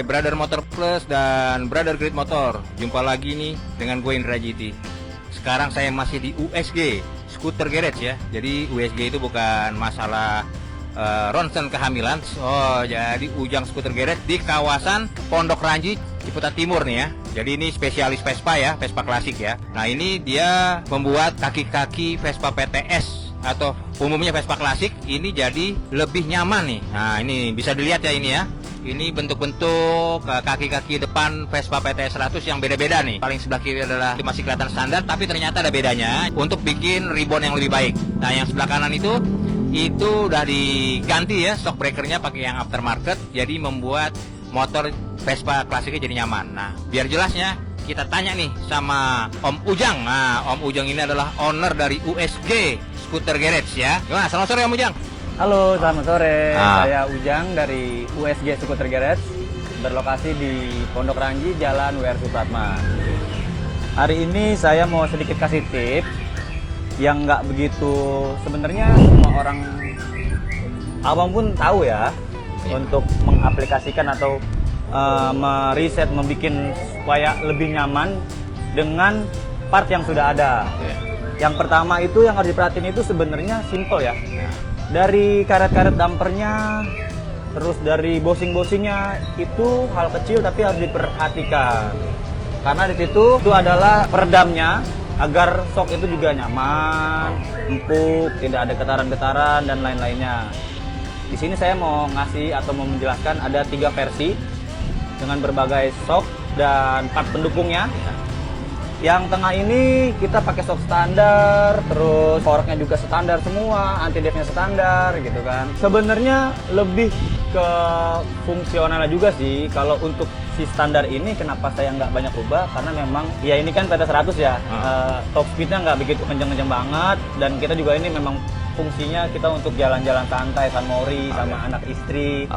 Brother Motor Plus dan Brother Great Motor. Jumpa lagi nih dengan gue Indra GT. Sekarang saya masih di USG, Scooter Garage ya. Jadi USG itu bukan masalah ronsen kehamilan. Oh, jadi Ujang Scooter Garage di kawasan Pondok Ranji, Ciputat Timur nih ya. Jadi ini spesialis Vespa ya, Vespa klasik ya. Nah ini dia membuat kaki-kaki Vespa PTS atau umumnya Vespa klasik ini jadi lebih nyaman nih. Nah ini bisa dilihat ya ini ya. Ini bentuk-bentuk kaki-kaki depan Vespa PTS 100 yang beda-beda nih. Paling sebelah kiri adalah masih kelihatan standar, tapi ternyata ada bedanya untuk bikin ribbon yang lebih baik. Nah yang sebelah kanan itu udah diganti ya, shock breakernya pakai yang aftermarket, jadi membuat motor Vespa klasiknya jadi nyaman. Nah biar jelasnya kita tanya nih sama Om Ujang. Nah Om Ujang ini adalah owner dari USG Scooter Garage ya. Gimana? Selamat sore Om Ujang. Halo, selamat sore. Saya Ujang dari USG Scooter Garage, berlokasi di Pondok Ranji, Jalan WR Supratman. Hari ini saya mau sedikit kasih tips yang nggak begitu, sebenarnya semua orang awam pun tahu ya, untuk mengaplikasikan atau meriset, membuat supaya lebih nyaman dengan part yang sudah ada. Yang pertama itu yang harus diperhatiin itu sebenarnya simple ya. Dari karet-karet dampernya, terus dari bosing-bosingnya, itu hal kecil tapi harus diperhatikan. Karena di situ itu adalah peredamnya agar shock itu juga nyaman, empuk, tidak ada getaran-getaran dan lain-lainnya. Di sini saya mau ngasih atau mau menjelaskan ada 3 versi dengan berbagai shock dan part pendukungnya. Yang tengah ini kita pakai shock standar, terus forknya juga standar semua, anti dive-nya standar gitu kan. Sebenarnya lebih ke fungsionalnya juga sih. Kalau untuk si standar ini kenapa saya nggak banyak ubah, karena memang ya ini kan PT 100 ya, top speednya nggak begitu kenceng-kenceng banget, dan kita juga ini memang fungsinya kita untuk jalan-jalan santai, San Mori sama anak istri.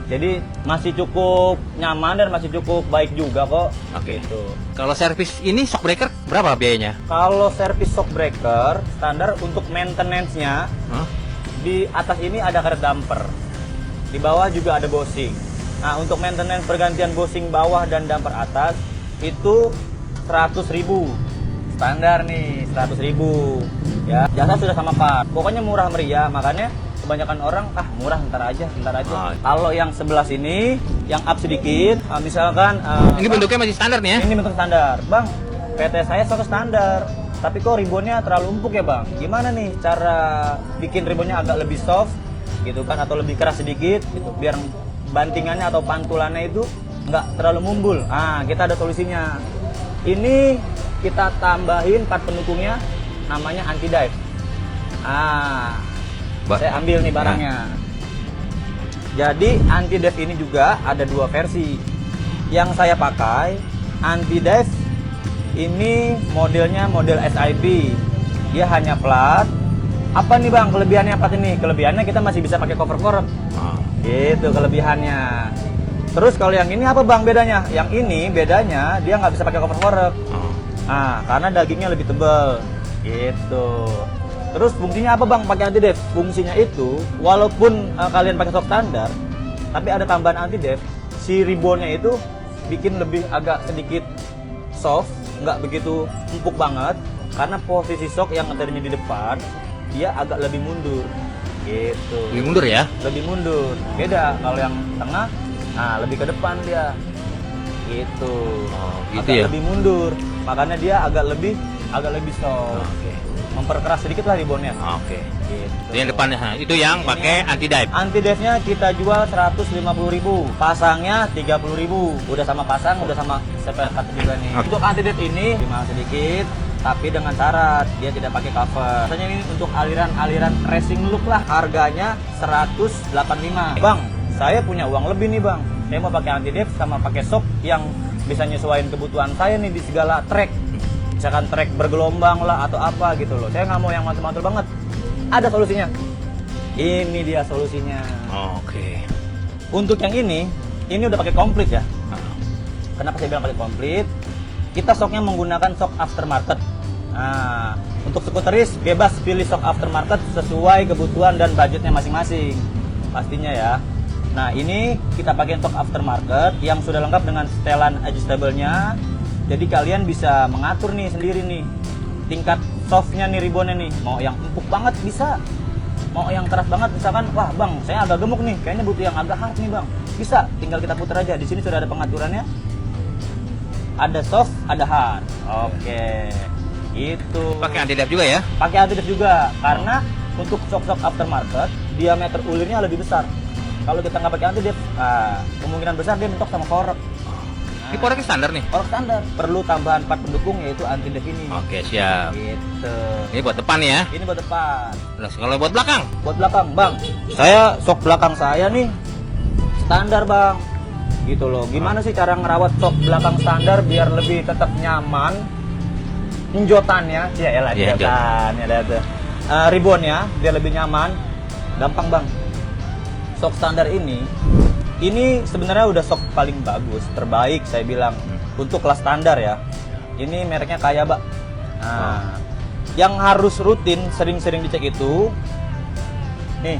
Jadi masih cukup nyaman dan masih cukup baik juga kok. Gitu. Kalau servis ini shock breaker berapa biayanya? Kalau servis shock breaker standar untuk maintenance-nya, di atas ini ada karet damper, di bawah juga ada bosing. Nah untuk maintenance pergantian bosing bawah dan damper atas itu 100.000 standar nih, 100.000 ya. Jasa sudah sama part, pokoknya murah meriah, makanya kebanyakan orang murah, ntar aja. Kalau yang sebelah sini yang up sedikit, misalkan ini bentuknya masih standar nih ya? Ini bentuk standar, Bang. PT saya shock standar, tapi kok ribbonnya terlalu empuk ya Bang. Gimana nih cara bikin ribbonnya agak lebih soft gitu kan, atau lebih keras sedikit gitu, biar bantingannya atau pantulannya itu nggak terlalu mumbul. Kita ada solusinya. Ini kita tambahin part pendukungnya, namanya anti dive. Saya ambil nih barangnya. Jadi anti dive ini juga ada 2 versi. Yang saya pakai anti dive ini modelnya model SIP. Dia hanya plat. Apa nih Bang kelebihannya part ini? Kelebihannya kita masih bisa pakai cover korek. Gitu kelebihannya. Terus kalau yang ini apa Bang bedanya? Yang ini bedanya dia nggak bisa pakai cover korek. Karena dagingnya lebih tebal. Gitu. Terus fungsinya apa Bang pakai anti dive? Fungsinya itu walaupun kalian pakai shock standar, tapi ada tambahan anti dive, si ribbonnya itu bikin lebih agak sedikit soft, nggak begitu empuk banget, karena posisi shock yang tadinya di depan dia agak lebih mundur. Gitu. Lebih mundur ya? Lebih mundur. Beda kalau yang tengah, lebih ke depan dia. Gitu. Gitu agak ya? lebih mundur, makanya dia agak lebih soft. Memperkeras sedikit lah ribbonnya. Gitu. Yang depannya itu yang pakai anti dive. Anti dive-nya kita jual 150.000, pasangnya 30.000. Udah sama pasang, udah sama spare part juga nih. Untuk anti dive ini mahal sedikit, tapi dengan syarat dia tidak pakai cover. Biasanya ini untuk aliran racing look lah. Harganya 185. Bang, saya punya uang lebih nih Bang. Saya mau pakai anti dive sama pakai shock yang bisa nyesuaiin kebutuhan saya nih di segala track. Misalkan trek bergelombang lah atau apa gitu loh. Saya nggak mau yang mantul-mantul banget. Ada solusinya. Ini dia solusinya. Untuk yang ini udah pakai komplit ya. Kenapa saya bilang pakai komplit? Kita shocknya menggunakan shock aftermarket. Untuk skuteris bebas pilih shock aftermarket sesuai kebutuhan dan budgetnya masing-masing. Pastinya ya. Nah, ini kita pakai untuk aftermarket yang sudah lengkap dengan setelan adjustable-nya. Jadi kalian bisa mengatur nih sendiri nih tingkat softnya nih ribbonnya nih. Mau yang empuk banget bisa, mau yang keras banget misalkan, wah bang saya agak gemuk nih, kayaknya butuh yang agak hard nih bang. Bisa, tinggal kita putar aja. Di sini sudah ada pengaturannya. Ada soft, ada hard. Oke. Itu. Pakai anti dep juga ya? Pakai anti dep juga, karena untuk shock aftermarket diameter ulirnya lebih besar. Kalau kita nggak pakai anti dep, kemungkinan besar dia mentok sama korek. Ini koreknya standar nih? Korek standar. Perlu tambahan part pendukung yaitu anti dep ini. Oke, siap. Gitu. Ini buat depan nih ya? Ini buat depan. Nah, kalau buat belakang? Buat belakang, bang. Saya shock belakang saya nih standar bang. Gitu loh. Gimana sih cara ngerawat shock belakang standar biar lebih tetap nyaman? Injotannya, ya elah injotan, ya ada. Ribbonnya biar lebih nyaman. Gampang bang. Shock standar ini sebenarnya udah shock paling bagus, terbaik saya bilang untuk kelas standar ya. Ini mereknya Kayaba. Nah, yang harus rutin sering-sering dicek itu nih.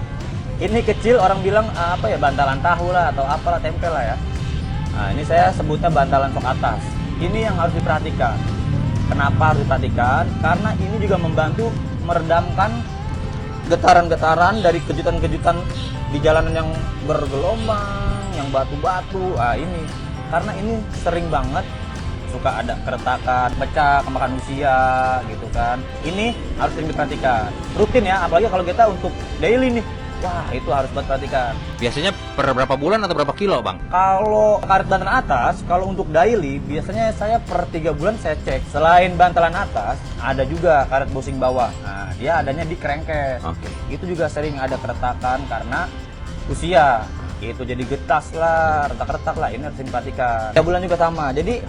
Ini kecil orang bilang apa ya, bantalan tahu lah atau apalah, tempel lah ya. Nah, ini saya sebutnya bantalan shock atas. Ini yang harus diperhatikan. Kenapa harus diperhatikan? Karena ini juga membantu meredamkan getaran-getaran dari kejutan-kejutan di jalanan yang bergelombang, yang batu-batu. Ini karena ini sering banget suka ada keretakan, pecah, kemakan usia gitu kan. Ini harus sering diperhatikan. Rutin ya, apalagi kalau kita untuk daily nih. Wah, itu harus diperhatikan. Biasanya per berapa bulan atau berapa kilo, Bang? Kalau karet bantalan atas, kalau untuk daily, biasanya saya per 3 bulan saya cek. Selain bantalan atas, ada juga karet bushing bawah. Nah, dia adanya di crankcase. Oke. Itu juga sering ada keretakan karena usia. Itu jadi getas lah, retak-retak lah. Ini harus diperhatikan. 3 bulan juga sama. Jadi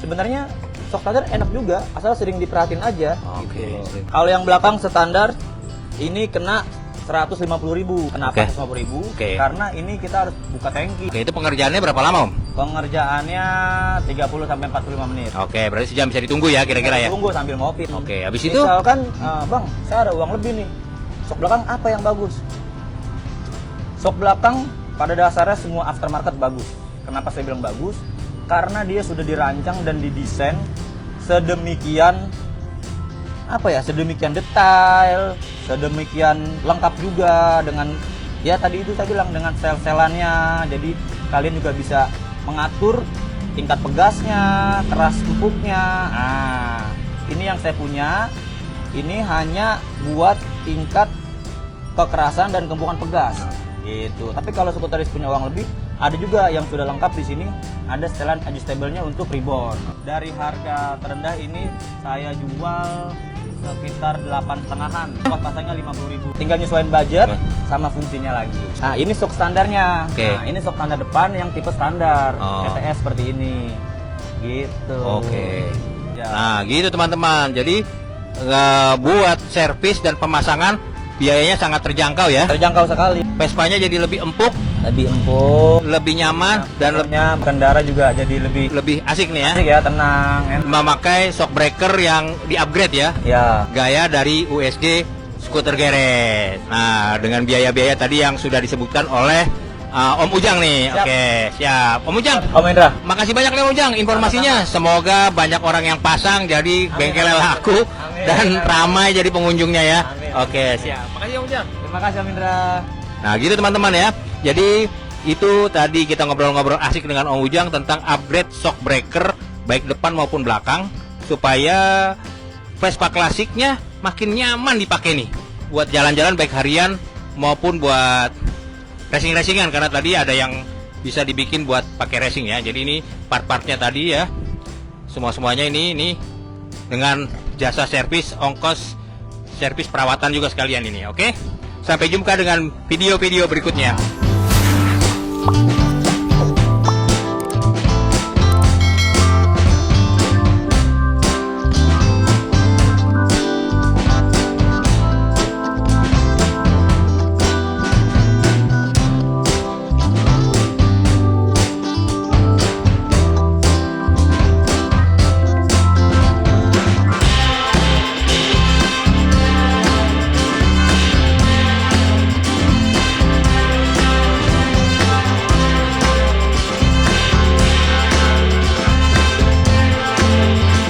sebenarnya shock standar enak juga, asal sering diperhatiin aja. Oke. Gitu. Kalau yang belakang standar, ini kena 150.000. Kenapa 150.000? Karena ini kita harus buka tangki. Oke, itu pengerjaannya berapa lama, Om? Pengerjaannya 30 sampai 45 menit. Oke, berarti sejam bisa ditunggu ya kira-kira ya? Tunggu sambil ngopi. Oke, habis itu? Misalkan, bang, saya ada uang lebih nih. Shock belakang apa yang bagus? Shock belakang pada dasarnya semua aftermarket bagus. Kenapa saya bilang bagus? Karena dia sudah dirancang dan didesain sedemikian sedemikian detail, sedemikian lengkap juga dengan ya tadi itu saya bilang dengan sel-selannya. Jadi kalian juga bisa mengatur tingkat pegasnya, keras empuknya. Ini yang saya punya. Ini hanya buat tingkat kekerasan dan keempukan pegas. Gitu. Tapi kalau sekutaris punya uang lebih, ada juga yang sudah lengkap di sini. Ada setelan adjustable-nya untuk ribbon. Dari harga terendah ini saya jual sekitar 8,5-an. Kos pasangnya 50.000. Tinggal nyesuaiin budget sama fungsinya lagi. Nah, ini shock standarnya. Nah, ini shock standar depan yang tipe standar. ETS seperti ini. Gitu. Ya. Nah, gitu teman-teman. Jadi buat servis dan pemasangan biayanya sangat terjangkau ya. Terjangkau sekali. Vespanya jadi lebih empuk, lebih nyaman, dan kendara juga jadi lebih asik nih ya. Asik ya, tenang. Memakai shock breaker yang di-upgrade ya. Ya. Gaya dari USG Skuter Garage. Nah, dengan biaya-biaya tadi yang sudah disebutkan oleh Om Ujang nih. Siap. Oke, siap. Om Ujang. Om Indra. Makasih banyak nih Om Ujang informasinya. Semoga banyak orang yang pasang jadi bengkelnya laku dan ramai jadi pengunjungnya ya. Oke, siap. Makasih Om Ujang. Terima kasih Om Indra. Nah, gitu teman-teman ya. Jadi itu tadi kita ngobrol-ngobrol asik dengan Om Ujang tentang upgrade shock breaker baik depan maupun belakang supaya Vespa klasiknya makin nyaman dipakai nih buat jalan-jalan baik harian maupun buat racing-racingan, karena tadi ada yang bisa dibikin buat pakai racing ya. Jadi ini part-partnya tadi ya. Semua-semuanya ini dengan jasa servis, ongkos servis perawatan juga sekalian ini. Oke? Sampai jumpa dengan video-video berikutnya.